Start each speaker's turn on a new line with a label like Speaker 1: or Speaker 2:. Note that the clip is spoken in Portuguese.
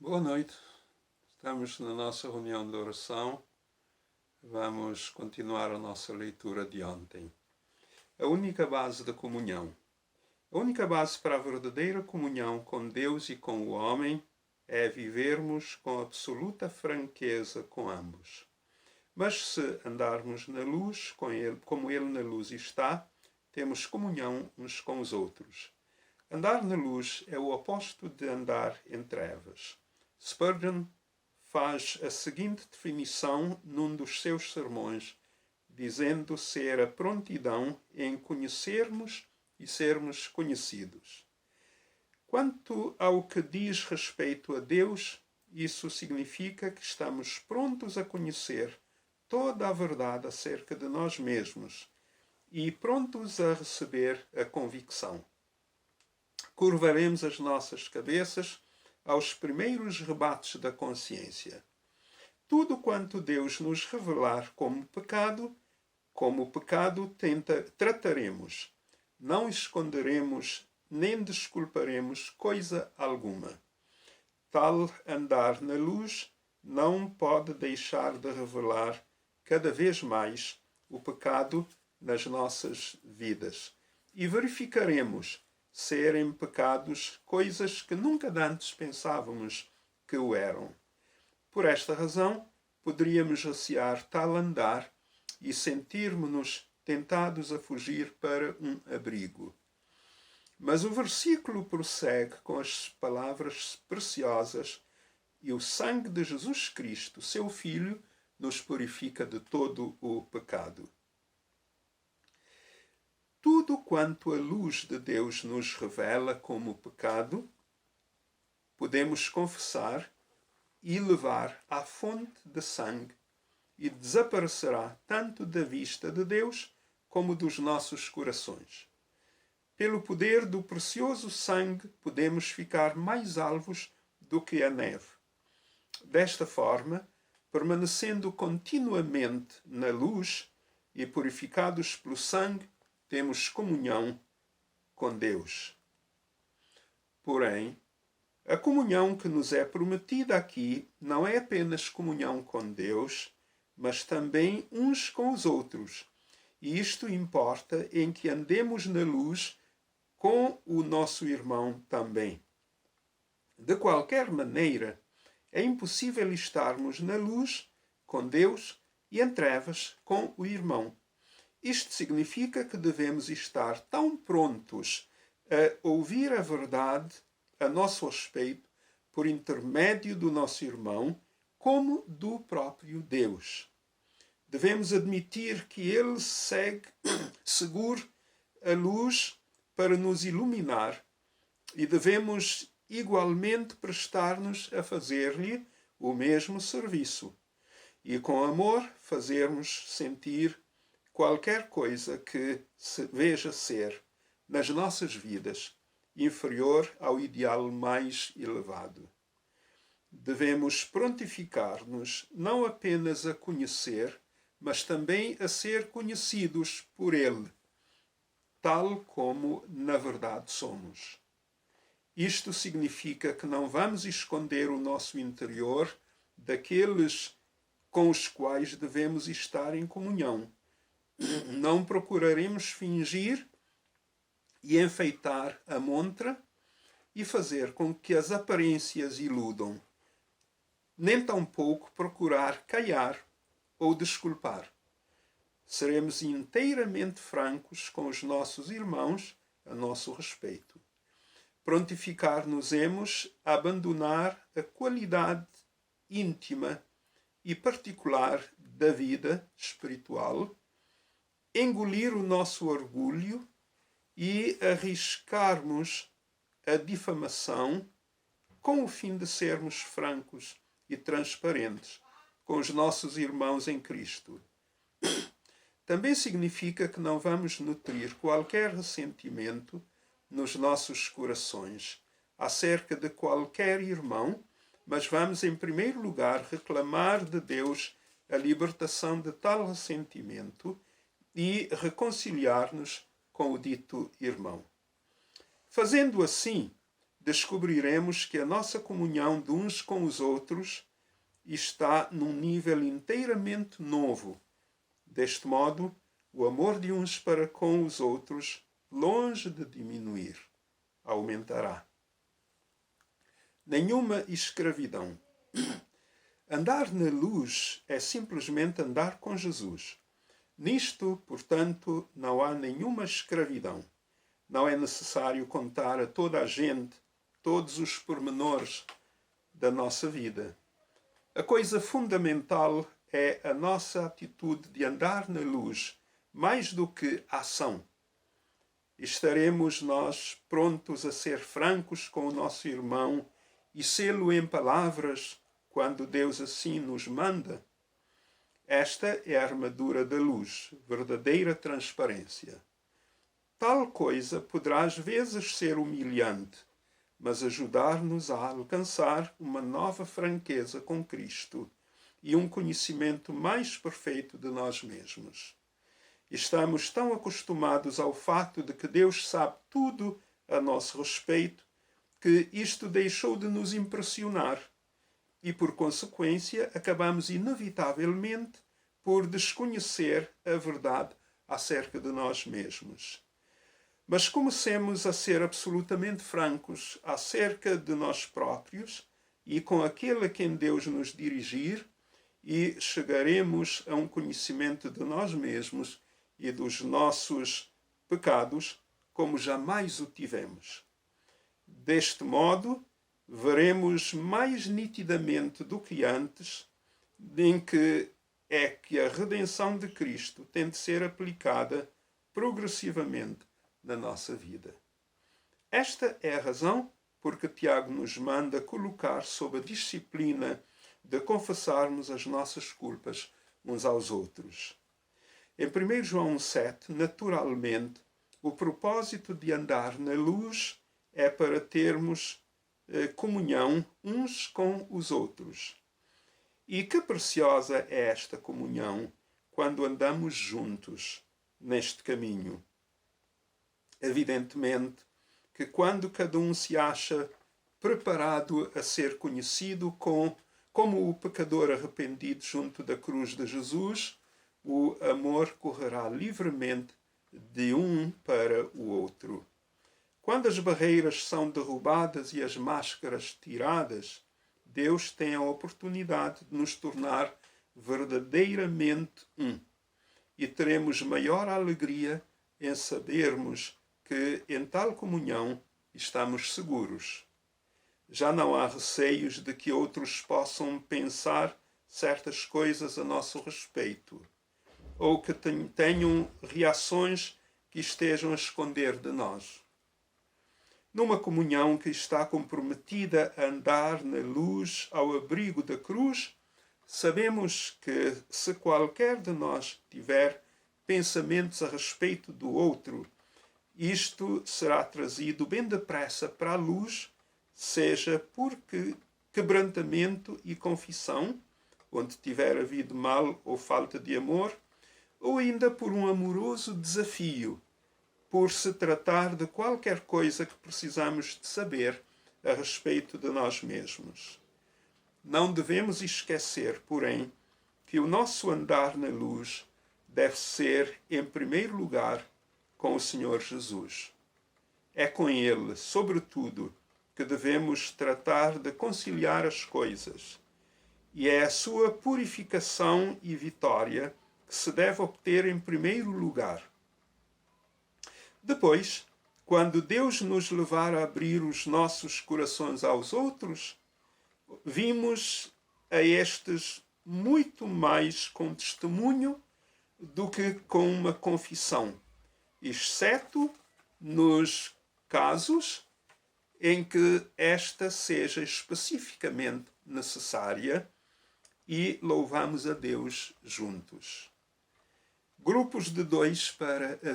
Speaker 1: Boa noite. Estamos na nossa reunião de oração. Vamos continuar a nossa leitura de ontem. A única base da comunhão. A única base para a verdadeira comunhão com Deus e com o homem é vivermos com absoluta franqueza com ambos. Mas se andarmos na luz, como Ele na luz está, temos comunhão uns com os outros. Andar na luz é o oposto de andar em trevas. Spurgeon faz a seguinte definição num dos seus sermões, dizendo ser a prontidão em conhecermos e sermos conhecidos. Quanto ao que diz respeito a Deus, isso significa que estamos prontos a conhecer toda a verdade acerca de nós mesmos e prontos a receber a convicção. Curvaremos as nossas cabeças aos primeiros rebates da consciência. Tudo quanto Deus nos revelar como pecado trataremos. Não esconderemos nem desculparemos coisa alguma. Tal andar na luz não pode deixar de revelar cada vez mais o pecado nas nossas vidas. E verificaremos serem pecados coisas que nunca antes pensávamos que o eram. Por esta razão, poderíamos recear tal andar e sentirmos-nos tentados a fugir para um abrigo. Mas o versículo prossegue com as palavras preciosas: e o sangue de Jesus Cristo, seu Filho, nos purifica de todo o pecado. Tudo quanto a luz de Deus nos revela como pecado, podemos confessar e levar à fonte de sangue, e desaparecerá tanto da vista de Deus como dos nossos corações. Pelo poder do precioso sangue, podemos ficar mais alvos do que a neve. Desta forma, permanecendo continuamente na luz e purificados pelo sangue, temos comunhão com Deus. Porém, a comunhão que nos é prometida aqui não é apenas comunhão com Deus, mas também uns com os outros. E isto importa em que andemos na luz com o nosso irmão também. De qualquer maneira, é impossível estarmos na luz com Deus e em trevas com o irmão. Isto significa que devemos estar tão prontos a ouvir a verdade a nosso respeito por intermédio do nosso irmão, como do próprio Deus. Devemos admitir que Ele segura a luz para nos iluminar e devemos igualmente prestar-nos a fazer-lhe o mesmo serviço e com amor fazermos sentir qualquer coisa que se veja ser nas nossas vidas inferior ao ideal mais elevado. Devemos prontificar-nos não apenas a conhecer, mas também a ser conhecidos por Ele, tal como na verdade somos. Isto significa que não vamos esconder o nosso interior daqueles com os quais devemos estar em comunhão. Não procuraremos fingir e enfeitar a montra e fazer com que as aparências iludam, nem tampouco procurar caiar ou desculpar. Seremos inteiramente francos com os nossos irmãos a nosso respeito. Prontificar-nos-emos a abandonar a qualidade íntima e particular da vida espiritual, engolir o nosso orgulho e arriscarmos a difamação com o fim de sermos francos e transparentes com os nossos irmãos em Cristo. Também significa que não vamos nutrir qualquer ressentimento nos nossos corações acerca de qualquer irmão, mas vamos em primeiro lugar reclamar de Deus a libertação de tal ressentimento e reconciliar-nos com o dito irmão. Fazendo assim, descobriremos que a nossa comunhão de uns com os outros está num nível inteiramente novo. Deste modo, o amor de uns para com os outros, longe de diminuir, aumentará. Nenhuma escravidão. Andar na luz é simplesmente andar com Jesus. Nisto, portanto, não há nenhuma escravidão. Não é necessário contar a toda a gente todos os pormenores da nossa vida. A coisa fundamental é a nossa atitude de andar na luz, mais do que a ação. Estaremos nós prontos a ser francos com o nosso irmão e sê-lo em palavras quando Deus assim nos manda? Esta é a armadura da luz, verdadeira transparência. Tal coisa poderá às vezes ser humilhante, mas ajudar-nos a alcançar uma nova franqueza com Cristo e um conhecimento mais perfeito de nós mesmos. Estamos tão acostumados ao fato de que Deus sabe tudo a nosso respeito que isto deixou de nos impressionar e, por consequência, acabamos inevitavelmente por desconhecer a verdade acerca de nós mesmos. Mas comecemos a ser absolutamente francos acerca de nós próprios e com aquele a quem Deus nos dirigir e chegaremos a um conhecimento de nós mesmos e dos nossos pecados como jamais o tivemos. Deste modo, veremos mais nitidamente do que antes em que a redenção de Cristo tem de ser aplicada progressivamente na nossa vida. Esta é a razão por que Tiago nos manda colocar sob a disciplina de confessarmos as nossas culpas uns aos outros. Em 1 João 7, naturalmente, o propósito de andar na luz é para termos comunhão uns com os outros. E que preciosa é esta comunhão quando andamos juntos neste caminho. Evidentemente que quando cada um se acha preparado a ser conhecido como o pecador arrependido junto da cruz de Jesus, o amor correrá livremente de um para o outro. Quando as barreiras são derrubadas e as máscaras tiradas, Deus tem a oportunidade de nos tornar verdadeiramente um. E teremos maior alegria em sabermos que em tal comunhão estamos seguros. Já não há receios de que outros possam pensar certas coisas a nosso respeito, ou que tenham reações que estejam a esconder de nós. Numa comunhão que está comprometida a andar na luz ao abrigo da cruz, sabemos que se qualquer de nós tiver pensamentos a respeito do outro, isto será trazido bem depressa para a luz, seja por quebrantamento e confissão, onde tiver havido mal ou falta de amor, ou ainda por um amoroso desafio, por se tratar de qualquer coisa que precisamos de saber a respeito de nós mesmos. Não devemos esquecer, porém, que o nosso andar na luz deve ser, em primeiro lugar, com o Senhor Jesus. É com Ele, sobretudo, que devemos tratar de conciliar as coisas. E é a sua purificação e vitória que se deve obter em primeiro lugar. Depois, quando Deus nos levar a abrir os nossos corações aos outros, vimos a estes muito mais com testemunho do que com uma confissão, exceto nos casos em que esta seja especificamente necessária e louvamos a Deus juntos. Grupos de 2 para a